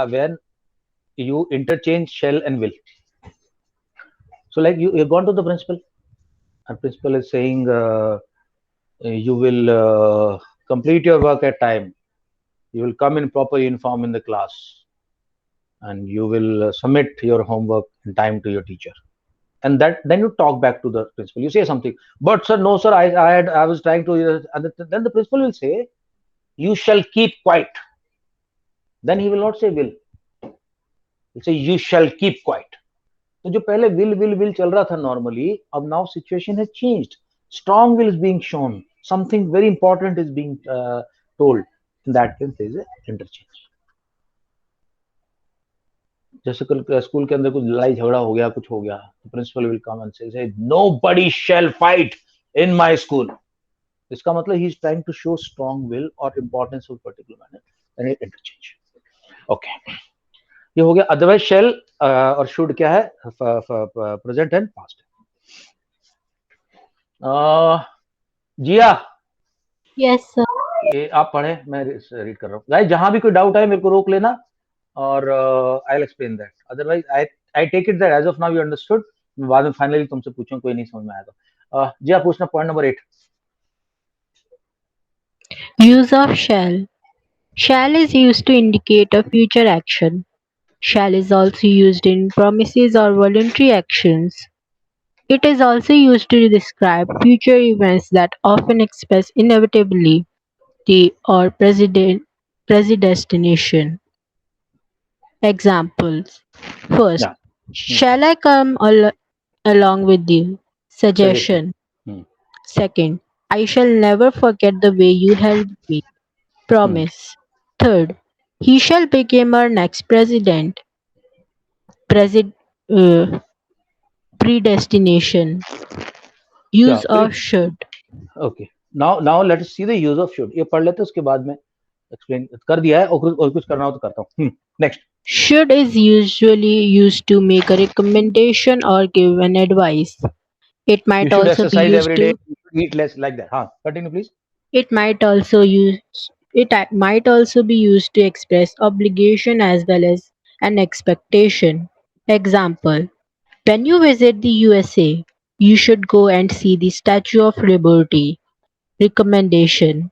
when you interchange shall and will. So like you've gone to the principal, and principal is saying you will complete your work at time. You will come in proper uniform in the class, and you will submit your homework in time to your teacher. And that then you talk back to the principal. You say something, but sir, no sir, I was trying to. Then the principal will say, you shall keep quiet. Then he will not say will. He'll say you shall keep quiet. तो जो पहले will चल रहा था normally, अब now situation has changed. Strong will is being shown. Something very important is being told. In that case, there is a interchange. जैसे कल school के अंदर कुछ लड़ाई झगड़ा हो गया, कुछ हो गया, तो प्रिंसिपल विल कम एंड से nobody shall fight in my school. इसका मतलब he is trying to show strong will or importance of particular manner and interchange. Okay. ये हो गया. अदरवाइज शेल और शुड क्या है? Present and past. Jia, yes sir. ये आप पढ़े, मैं रीड कर रहा हूँ. गाइस, जहां भी कोई डाउट आए मेरे को रोक लेना और I will explain that. Otherwise I take it that as of now you understood. मैं बाद में फाइनली तुमसे पूछूं, कोई नहीं समझ में आया तो. जिया, पूछना point number 8. Use of shall. Shall is used to indicate a future action. Shall is also used in promises or voluntary actions. It is also used to describe future events that often express inevitability or predestination. Examples. First, Yeah. shall I come along with you? Suggestion. Suggestion. Second, I shall never forget the way you helped me. Promise. Third, he shall become our next president. Presi- uh, Predestination. Yeah. Use of should. Okay. Now let us see the use of should. ये पढ़ लेते, उसके बाद में explain कर दिया है, और कुछ करना हो तो करता हूँ. Next. Should is usually used to make a recommendation or give an advice. It You might should also be exercise used every day. to You should eat less, like that. हाँ, continue please. it might also use it might also be used to express obligation as well as an expectation. Example: when you visit the USA, you should go and see the Statue of Liberty. Recommendation: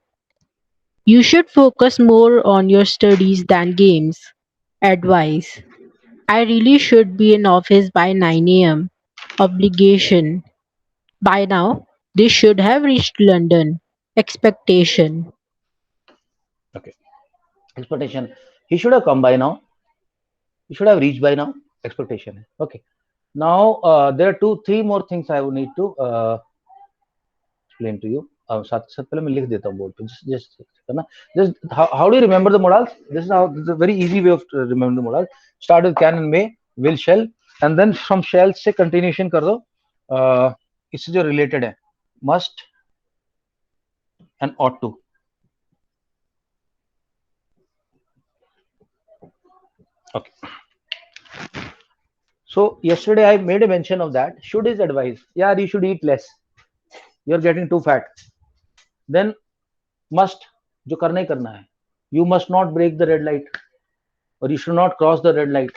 you should focus more on your studies than games. Advice: I really should be in office by 9 a.m. Obligation: by now they should have reached London. Expectation: Okay. Expectation. He should have come by now. He should have reached by now. Expectation. Okay. Now there are three more things I would need to explain to you. साथ साथ पहले मैं लिख देता हूँ board पे. Just करना. Just how do you remember the modals? This is a very easy way of remembering the modals. Start with can and may, will, shall, and then from shall से continuation कर दो. इससे जो related है, must and ought to. Okay. So yesterday I made a mention of that. Should is advice. Yeah, you should eat less. You're getting too fat. Then must, जो करना ही करना है. You must not break the red light, or you should not cross the red light.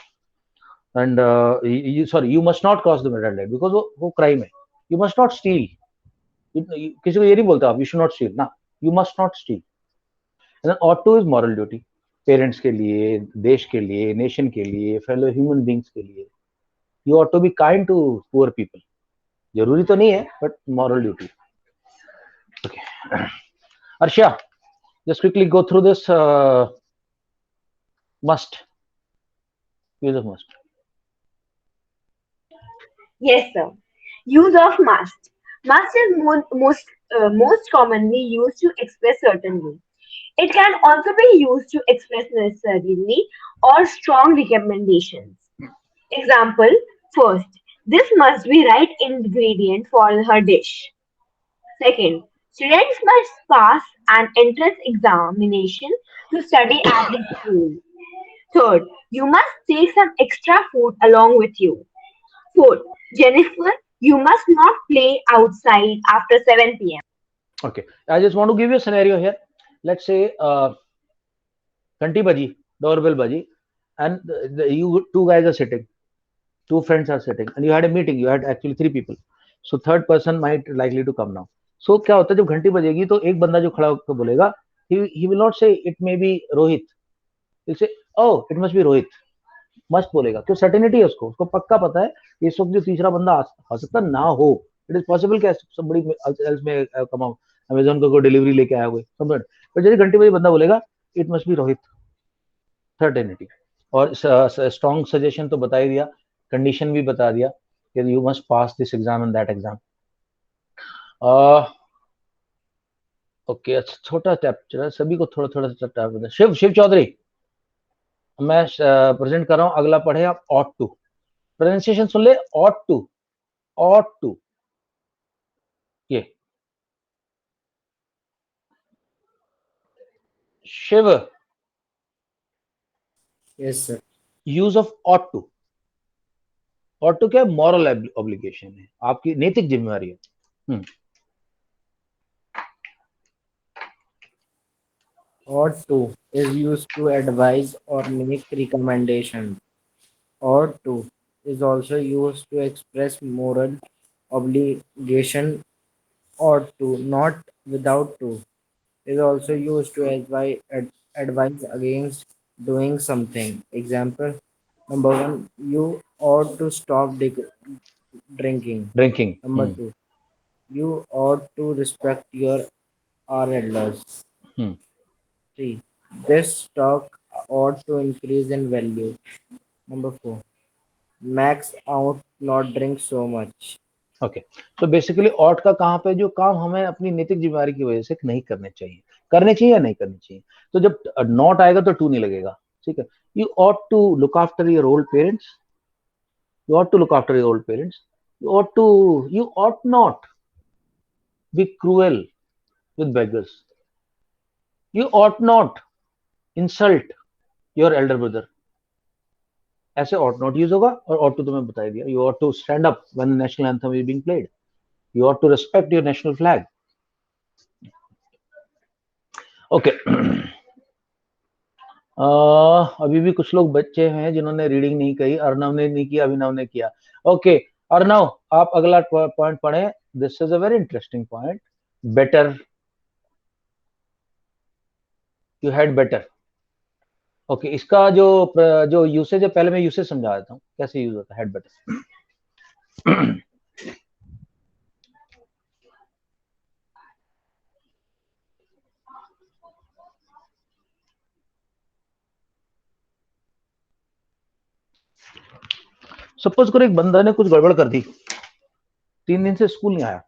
And you must not cross the red light because वो crime है. You must not steal. किसी को ये नहीं बोलता आप you should not steal ना. You must not steal. And then ought to is moral duty. Parents के लिए, देश के लिए, नेशन के लिए, फेलो ह्यूमन बींग्स के लिए. You ought to be kind to poor people. जरूरी तो नहीं है, but moral duty. Okay. Arshia, just quickly go through this must. Use of must. Yes, sir. Use of must. Must is most commonly used to express certainly. It can also be used to express necessarily or strong recommendations. Example: first, this must be right ingredient for her dish. Second, students must pass an entrance examination to study at the school. Third, you must take some extra food along with you. Fourth, Jennifer, you must not play outside after 7 p.m. Okay. I just want to give you a scenario here. Let's say घंटी बजी, doorbell बजी, and you two guys are sitting, two friends are sitting, and you had a meeting. You had actually three people. So third person might likely to come now. So क्या होता है जब घंटी बजेगी तो एक बंदा जो खड़ा होकर बोलेगा, he will not say it may be Rohit. He'll say, oh, it must be Rohit. मस्त बोलेगा, क्यों? सर्टेनिटी है उसको, उसको पक्का पता है इस वक्त जो तीसरा बंदा आ सकता ना हो. इट इज पॉसिबल कि somebody else may come out, Amazon को डिलीवरी लेके आया हुए समझ. पर जैसे घंटे बजे बंदा बोलेगा it must be Rohit, certainty. और स्ट्रॉन्ग सजेशन तो बता ही दिया, कंडीशन भी बता दिया कि you must pass this exam and that exam. Okay, अच्छा छोटा स्टेप चला, सभी को थोड़ा थोड़ा सा टैप. शिव शिव चौधरी, मैं प्रेजेंट कर रहा हूँ, अगला पढ़े आप. ऑट टू, प्रोनाउंसिएशन सुन ले. ऑट टू, ought to, ये. Shiv, Yes, sir. Use of ought to. ought to क्या है? मॉरल ऑब्लिगेशन है, आपकी नैतिक जिम्मेवारी है. Ought to is used to advise or make recommendations. Ought to is also used to express moral obligation. Ought to, not without to, is also used to advise against doing something. Example number one, you ought to stop drinking. Drinking. Number two, you ought to respect our elders. 3. This stock ought to increase in value. Number 4. Max ought not drink so much. Okay, तो basically ought का कहाँ पे, जो काम हमें अपनी नैतिक जिम्मेवारी की वजह से नहीं करने चाहिए, करने चाहिए या नहीं करने चाहिए. तो जब नॉट आएगा तो टू नहीं लगेगा. ठीक है. You ought to look after your old parents, you ought to look after your old parents. You ought not be cruel with beggars. You ought not insult your elder brother. ऐसे ought not use होगा, और ought to तुम्हें बता दिया. You ought to stand up when the national anthem is being played. You ought to respect your national flag. Okay. अभी भी कुछ लोग बच्चे हैं जिन्होंने रीडिंग नहीं कही. अर्नव ने नहीं किया, अभिनव ने किया. ओके, अर्नव आप अगला पॉइंट पढ़ें. This is a very interesting point. Better, you had better. Okay, इसका जो यूसेज है, पहले मैं यूसेज समझा देता हूँ कैसे यूज होता है हैड बेटर. सपोज करो एक बंदा ने कुछ गड़बड़ कर दी, 3 दिन से स्कूल नहीं आया,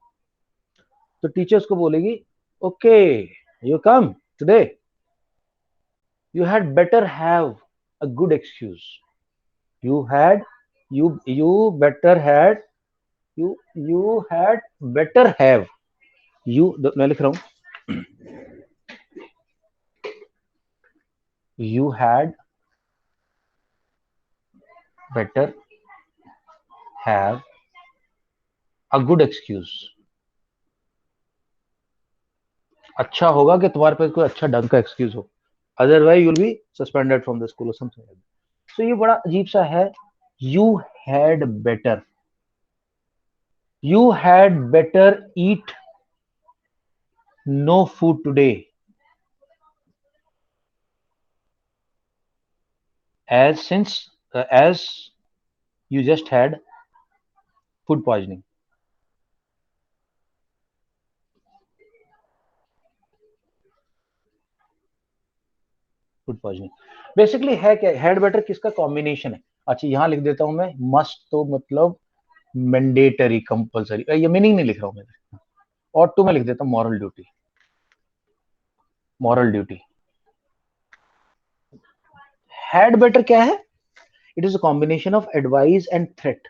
तो टीचर्स को बोलेगी okay you come today, you had better have a good excuse. You had better had you had better have मैं लिख रहा हूं. You had better have a good excuse. अच्छा होगा कि तुम्हारे पास कोई अच्छा ढंग का एक्सक्यूज हो, otherwise you'll be suspended from the school और समथिंग लाइक दैट. सो ये बड़ा अजीब सा है. You had better, you had better eat no food today as you just had food poisoning. Food poisoning basically है क्या? Had better किसका combination है? अच्छा यहां लिख देता हूं मैं. मस्ट तो मतलब मैंडेटरी, कंपलसरी, ये मीनिंग नहीं लिख रहा हूं मैं. और टू में लिख देता हूं moral duty. Moral duty. Had better क्या है? It is a combination of advice and threat.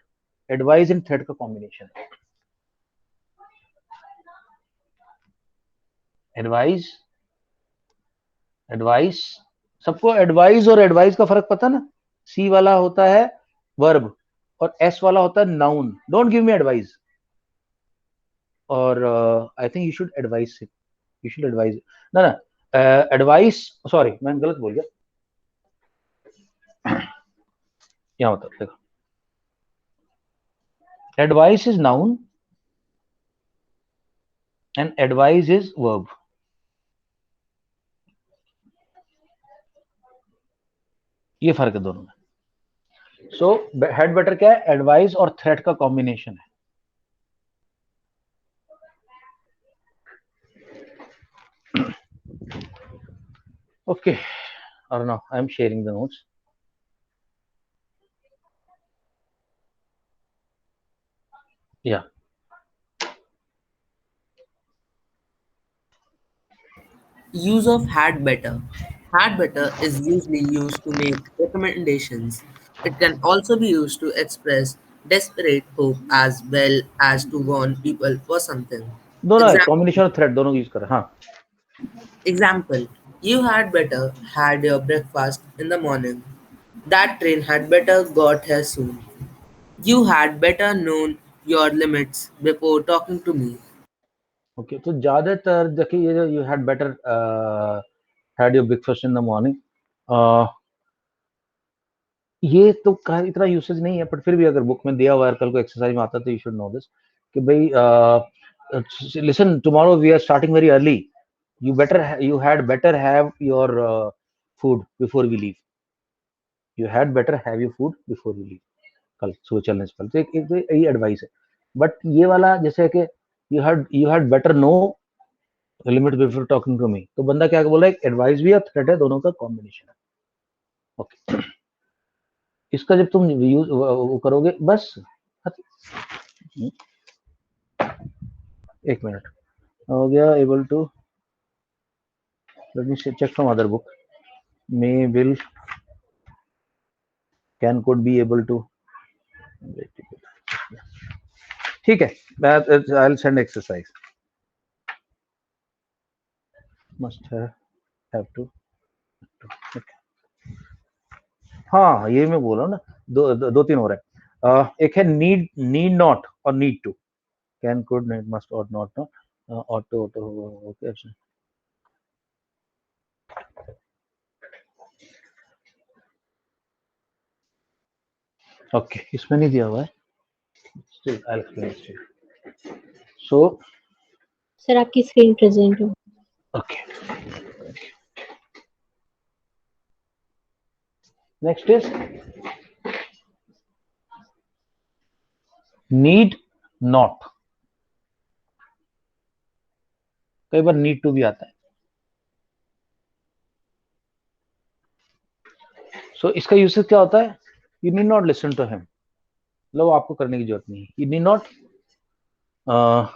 Advice and threat का कॉम्बिनेशन है. एडवाइस, एडवाइस, सबको एडवाइस और एडवाइस का फर्क पता ना. सी वाला होता है वर्ब और एस वाला होता है noun. Don't give me advice. और I think you should advise it, you should advise ना ना. एडवाइस, सॉरी मैं गलत बोल गया. यहाँ होता है देखो, advice is noun and advise is verb. ये फर्क है दोनों में. सो हेड बेटर क्या है? एडवाइस और थ्रेट का कॉम्बिनेशन है. ओके, और now I am sharing the notes. या Use of had better. Had better is usually used to make recommendations. It can also be used to express desperate hope as well as to warn people for something. दोनों है, Example, combination और threat दोनों use कर. हाँ. example, you had better had your breakfast in the morning. That train had better got here soon. You had better known your limits before talking to me. Okay, तो ज्यादातर देखिए ये you had better had your breakfast in the morning, ये तो इतना usage नहीं है, but फिर भी अगर बुक में दिया हुआ है, कल को एक्सरसाइज में आता है तो यू शुड नो दिस कि भाई listen, tomorrow we are starting very early, you had better have your food before we leave. You had better have your food before we leave. कल सुबह चलने से पहले. तो एक तो यही एडवाइस है. बट ये वाला जैसे कि you had better know the limit before talking to me, तो बंदा क्या बोल रहा है? एडवाइस भी है, थ्रेट है, दोनों का कॉम्बिनेशन है. ओके, इसका जब तुम यूज वो करोगे बस. एक मिनट हो गया. Able to, let me check from other book. May will can could be able to. ठीक है, I will send exercise. Must have to. हाँ, ये मैं बोल रहा हूँ ना, दो तीन और है. एक है नीड नॉट और need to. Can could need must और not. No auto auto. Okay, okay, इसमें नहीं दिया हुआ है. Still, I'll explain it to you. So, sir आपकी स्क्रीन प्रेजेंट हो. okay. Next is need not. कई बार need to भी आता है. So, इसका यूसेज क्या होता है? You need not listen to him. मतलब आपको करने की जरूरत नहीं है. You need not uh,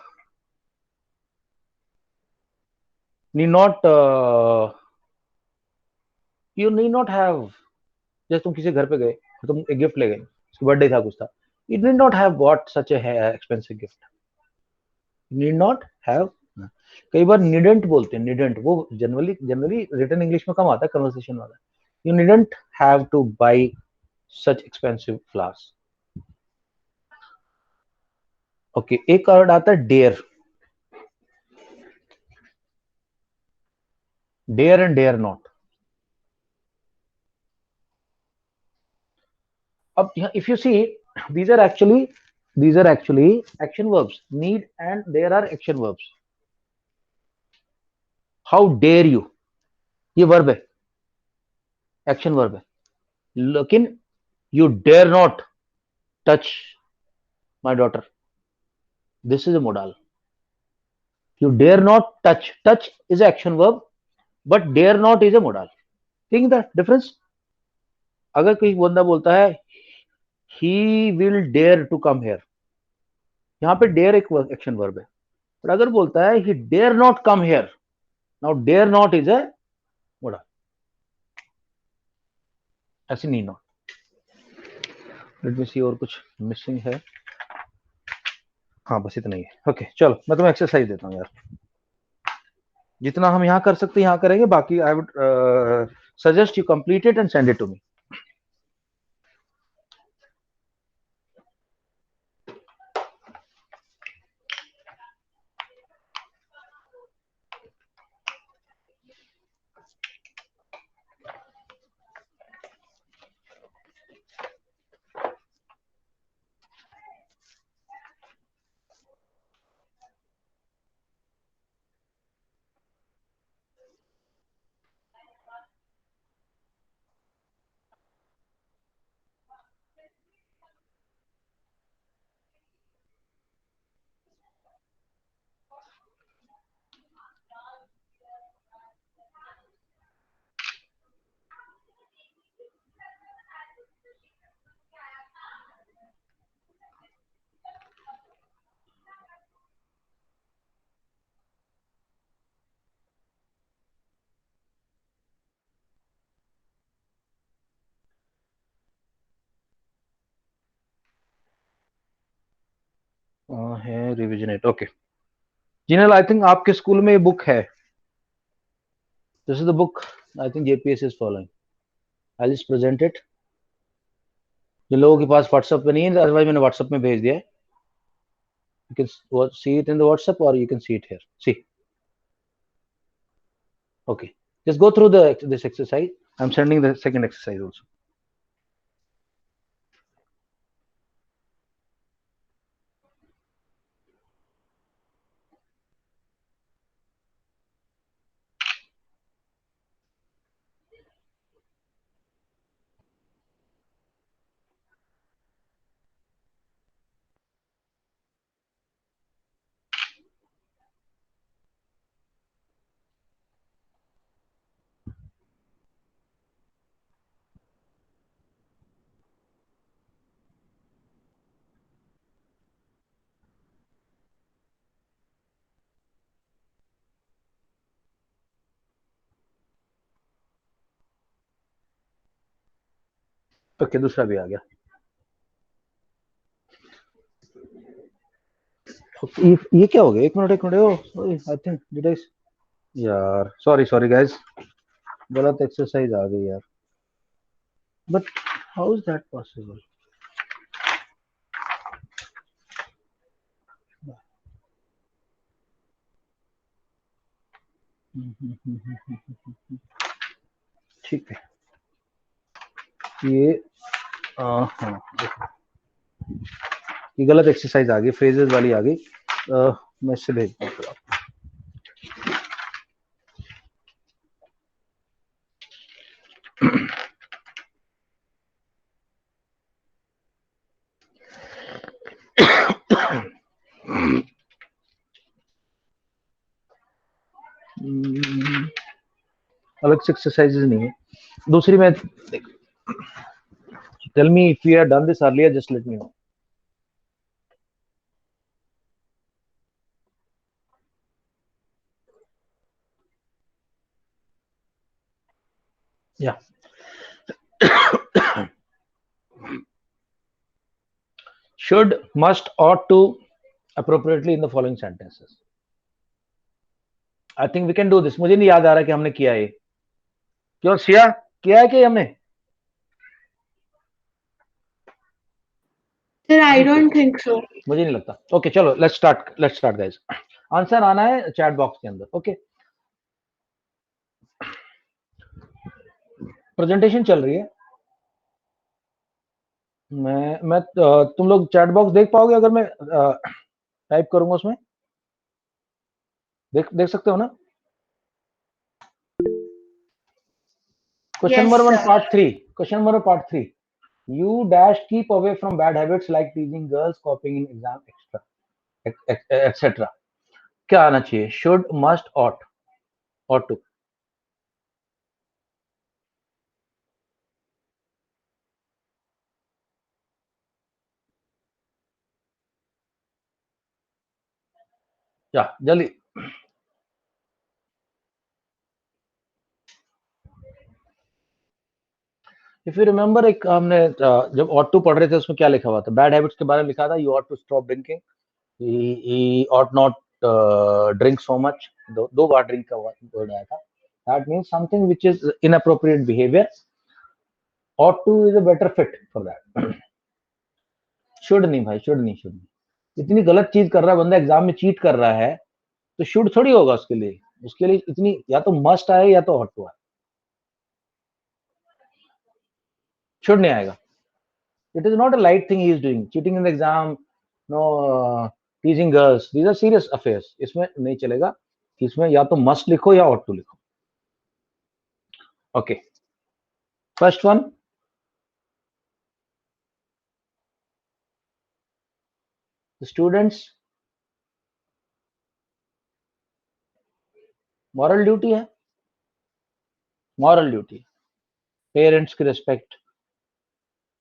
need not you need not have. जैसे तुम किसी घर पे गए, तुम एक गिफ्ट ले गए, उसका बर्थडे था, कुछ था. You need not have bought such a expensive gift. You need not have. कई बार नीडेंट बोलते हैं. नीडेंट वो जनरली रिटन इंग्लिश में कम आता है, कन्वर्सेशन वाला. You needn't have to buy such expensive flowers. Okay, एक वर्ड आता है dare. Dare and dare not. अब if you see, these are actually these are actually action verbs. Need and there are action verbs. How dare you, ये verb है, action verb है. लेकिन you dare not touch my daughter, this is a modal. You dare not touch. Touch is an action verb, but dare not is a modal. Think the difference. अगर कोई बंदा बोलता है he will dare to come here, यहाँ पे dare एक action verb है. पर अगर बोलता है he dare not come here, now dare not is a modal. ऐसे नहीं. नॉट. लेट मी सी और कुछ मिसिंग है. हाँ, बस इतना ही है. ओके, चलो मैं तुम्हें एक्सरसाइज देता हूँ यार. जितना हम यहाँ कर सकते हैं यहाँ करेंगे, बाकी I would suggest you complete it and send it to me. है रिवीजन 8. ओके जिनल, आई थिंक आपके स्कूल में ये बुक है. This is the book I think JPS is following. I just present it. जिन लोगों के पास व्हाट्सएप पे नहीं है, अदरवाइज मैंने व्हाट्सएप में भेज दिया है. You can see it in the WhatsApp or you can see it here. See. Okay. Just go through this exercise. I'm sending the second exercise also. Okay, दूसरा भी आ गया. ये क्या हो गया? एक minute oh I think did I यार sorry guys, गलत एक्सरसाइज आ गई यार. But how is that possible? ठीक है. ये हाँ, ये गलत एक्सरसाइज आ गई, फ्रेजेस वाली आ गई. मैं इससे भेजता हूँ. अलग से एक्सरसाइजेस नहीं है. दूसरी मैं tell me if you have done this earlier, just let me know. Yeah. Should, must, ought to appropriately in the following sentences. I think we can do this. मुझे नहीं याद आ रहा कि हमने किया है. क्यों सिया, किया है कि हमने? Sir, I don't think so. मुझे नहीं लगता. ओके चलो लेट्स स्टार्ट गाइस. आंसर आना है चैट बॉक्स के अंदर. ओके प्रेजेंटेशन चल रही है. मैं तुम लोग चैट बॉक्स देख पाओगे अगर मैं टाइप करूंगा उसमें? देख सकते हो ना? Question Yes, number 1 sir. Part 3. Question number part 3. You dash keep away from bad habits like teasing girls, copying in exam, etc. क्या आना चाहिए? Should, must, ought to. या जल्दी. इफ यू रिमेंबर, एक हमने जब ought to पढ़ रहे थे उसमें क्या लिखा हुआ था? बैड हैबिट्स के बारे में लिखा था. You ought to stop drinking. He ought not drink so much. दो बार ड्रिंक का वर्ड आया था. That means something which is inappropriate behavior. Ought to is a better fit for that. Should नहीं भाई, शुड नहीं. इतनी गलत चीज कर रहा है बंदा, एग्जाम में चीट कर रहा है, तो शुड थोड़ी होगा उसके लिए इतनी, या तो मस्ट आए या तो हॉट टू आए. शुड नहीं आएगा. It is not a light thing he is doing. Cheating in the exam, no teasing girls, these are serious affairs. इसमें नहीं चलेगा. इसमें या तो मस्ट लिखो या हॉट टू लिखो. Okay first one. Students moral duty है. मॉरल ड्यूटी, पेरेंट्स की रिस्पेक्ट,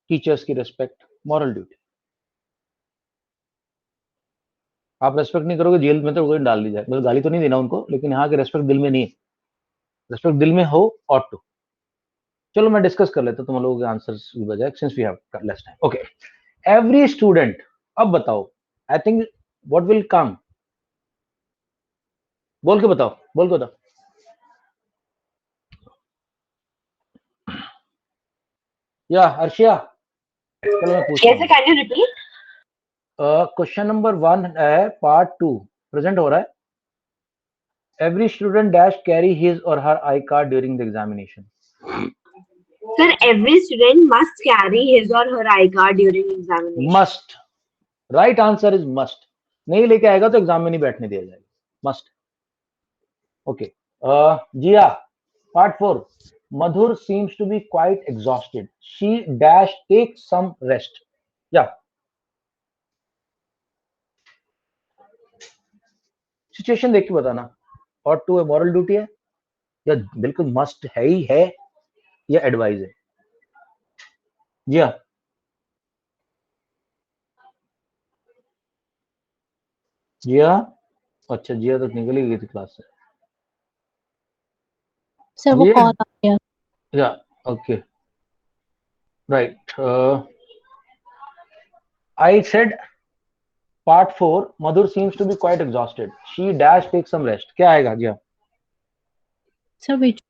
टीचर्स की रिस्पेक्ट, मॉरल ड्यूटी. आप रेस्पेक्ट नहीं करोगे, जेल में तो कोई डाल दी जाए. मतलब गाली तो नहीं देना उनको, लेकिन यहाँ के रेस्पेक्ट दिल में नहीं है. रेस्पेक्ट दिल में हो ऑट टू. चलो मैं डिस्कस कर लेता हूं तुम लोगों के आंसर्स की बजाय, since we have less time. Okay every student. अब बताओ, I think what will come? बोल के बताओ, बोल के बताओ। या अर्शिया, चलो मैं पूछता Yes, sir, हूँ। can you repeat? Question number 1 है, पार्ट 2 प्रेजेंट हो रहा है। Every student dash carry his or her I card during the examination. Sir, every student must carry his or her I card during examination. Must, right answer is must. नहीं लेके आएगा तो exam में नहीं बैठने दिया जाएगा, must. Okay Jia, part 4, Madhur seems to be quite exhausted, she dash take some rest. या सिचुएशन देख के बताना। और टू है मॉरल ड्यूटी है, या बिल्कुल मस्ट है ही है, या एडवाइस है। जिया, जिया, अच्छा जिया तो निकल ही गई थी क्लास से। सर वो जिया, कॉल आ गया। या okay right. I said part 4, Madhur seems to be quite exhausted. She dash take some rest. क्या आएगा जी? Sir which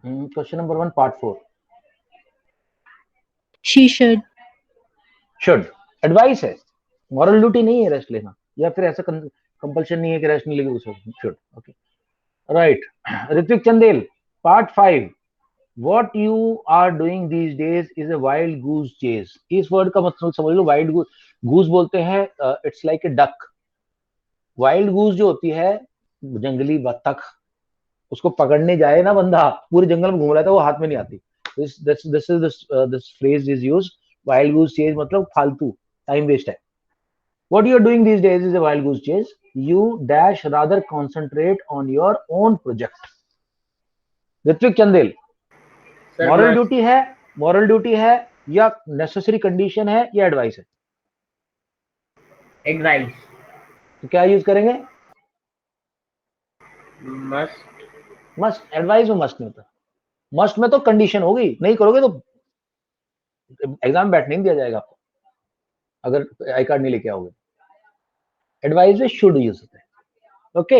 question number 1 part 4। she should should advise है, मॉरल ड्यूटी नहीं है रेस्ट लेना, या फिर ऐसा कंपल्शन नहीं है कि रेस्ट नहीं लेगी। Should, okay right. Ritwik Chandel, part 5, what you are doing these days is a wild goose chase. इस वर्ड का मतलब समझ लो, वाइल्ड गूज बोलते हैं, it's like a duck. Wild goose जो होती है, जंगली बत्तख, उसको पकड़ने जाए ना बंदा, पूरे जंगल में घूम रहा था, वो हाथ में नहीं आती। This phrase is used, wild goose chase मतलब फालतू टाइम वेस्ट है। What you are doing these days is a wild goose chase, you dash rather concentrate on your own project. Ritvik Chandel, sir moral must. Duty है, moral duty है, या necessary condition है, या advice है? Advice. तो क्या use करेंगे? मस्ट। मस्ट। एडवाइस में मस्ट नहीं होता, मस्ट में तो कंडीशन होगी, नहीं करोगे तो एग्जाम बैठने नहीं दिया जाएगा आपको, अगर आई कार्ड नहीं लेके आओगे। एडवाइस में शुड यूज होता है। ओके,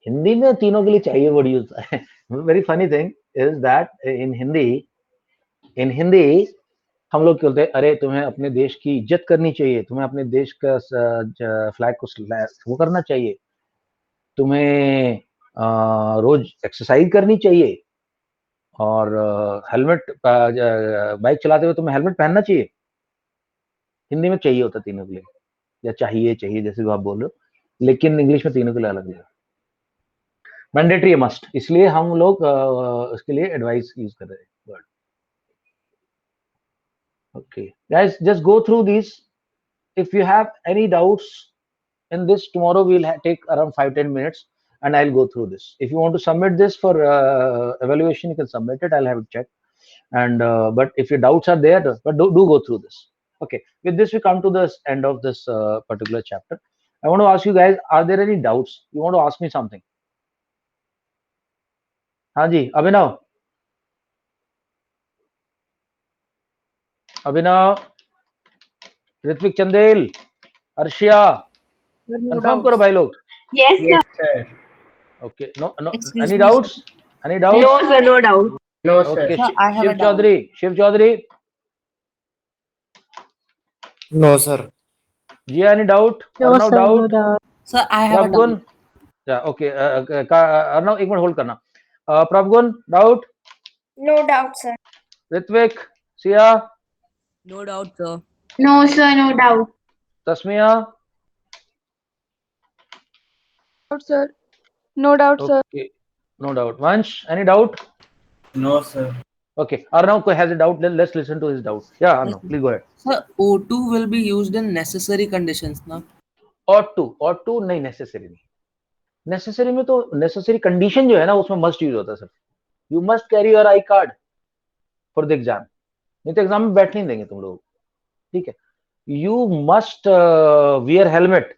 हिंदी में तीनों के लिए चाहिए word use. Very funny thing is that in Hindi हम लोग क्या बोलते हैं, अरे तुम्हें अपने देश की इज्जत करनी चाहिए, तुम्हें अपने देश का फ्लैग को वो करना चाहिए, तुम्हें रोज एक्सरसाइज करनी चाहिए, और हेलमेट, बाइक चलाते हुए तुम्हें हेलमेट पहनना चाहिए। हिंदी में चाहिए होता तीनों के लिए, या चाहिए चाहिए जैसे भी आप बोल रहे हो, लेकिन इंग्लिश में तीनों के लिए अलग अलग। मैंडेटरी है, मस्ट, इसलिए हम लोग उसके लिए एडवाइस यूज कर रहे हैं word. Okay guys, just go through this. If you have any doubts in this, tomorrow we'll take around 5-10 minutes and I'll go through this. If you want to submit this for evaluation, you can submit it, I'll have it checked. And but if your doubts are there, but do go through this. Okay, with this we come to the end of this particular chapter. I want to ask you guys, are there any doubts? You want to ask me something? हाँ जी, अभिनव, अभिनव, Ritwik Chandel, Arshia, confirm करो भाई लोग। Yes, sir. Yes sir. Okay, no Excuse any me, doubts? Any doubts? No, sir, no doubt. No sir. Okay, sir, I have Shiv a doubt. Chaudhary, Shiv Chaudhary, no sir. Jia, any doubt? no Arnav, sir, no doubt? doubt. Sir, I have a doubt. Prabgun? Yeah, okay. Arnav, एक minute hold करना। Prabgun, doubt? No doubt, sir. Ritvik, Sia, No doubt, sir. No, sir, no doubt. Tasmia? Doubt, sir. No doubt, sir. Okay, no doubt. Vansh, any doubt? No sir. Okay, Arnav has a doubt. Let's listen to his doubt. Yeah, Arnav, please go ahead. Sir, O2 will be used in necessary conditions, na? ought to नहीं, necessary नहीं। Necessary में तो necessary condition जो है ना, उसमें must use होता है sir. You must carry your I card for the exam, नहीं तो एग्जाम में बैठने नहीं देंगे तुम लोग। ठीक है, you must wear helmet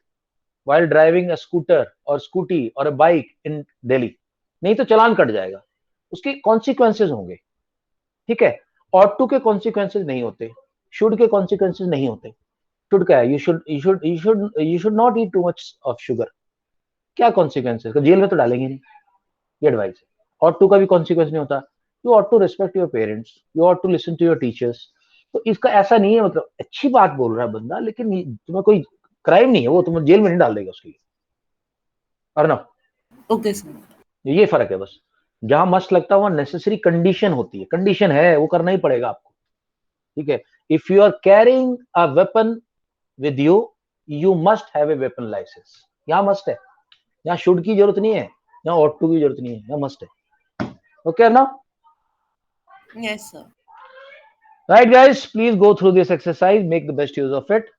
while driving a scooter or scooty or a bike in Delhi, नहीं तो चलान कट जाएगा, उसके कॉन्सिक्वेंसेज होंगे। ठीक है, ought to के कॉन्सिक्वेंसेज नहीं होते, should के कॉन्सिक्वेंसेज नहीं होते। शुड क्या है, you should not eat too much of sugar. क्या कॉन्सिक्वेंस है, जेल में तो डालेंगे नहीं, ये एडवाइस है। और टू का भी कॉन्सिक्वेंस नहीं होता। You ought to respect your parents, you ought to listen to your teachers. तो इसका ऐसा नहीं है, मतलब अच्छी बात बोल रहा है बंदा, लेकिन तुम्हें कोई क्राइम नहीं है, वो तुम्हें जेल में नहीं डाल देगा उसके लिए, अर्नब। Okay, sir. ये फर्क है बस। जहां मस्त लगता है वहां नेसेसरी कंडीशन होती है, कंडीशन है, वो करना ही पड़ेगा आपको, ठीक है। If you are carrying a weapon with you, you must have a weapon license. यहाँ मस्ट है, यहाँ शुड की जरूरत नहीं है, यहाँ ऑट टू की जरूरत नहीं है, यहाँ मस्ट है। ओके ना? Yes, sir. Right guys, please go through this exercise, make the best use of it.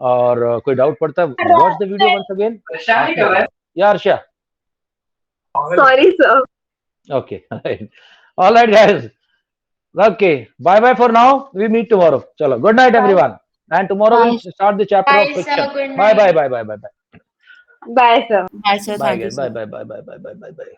और कोई डाउट पड़ता है, watch the video once again. या Arsha? Sorry, sir. Okay. All right, guys. Okay. Bye bye for now. We meet tomorrow. Chalo. Good night, everyone. And tomorrow Bye. we'll start the chapter of Bye, sir. fiction. Good Bye bye night. bye bye bye bye. Bye, sir. Bye, sir. Bye Thank you, guys. Bye sir. bye bye bye bye bye bye bye.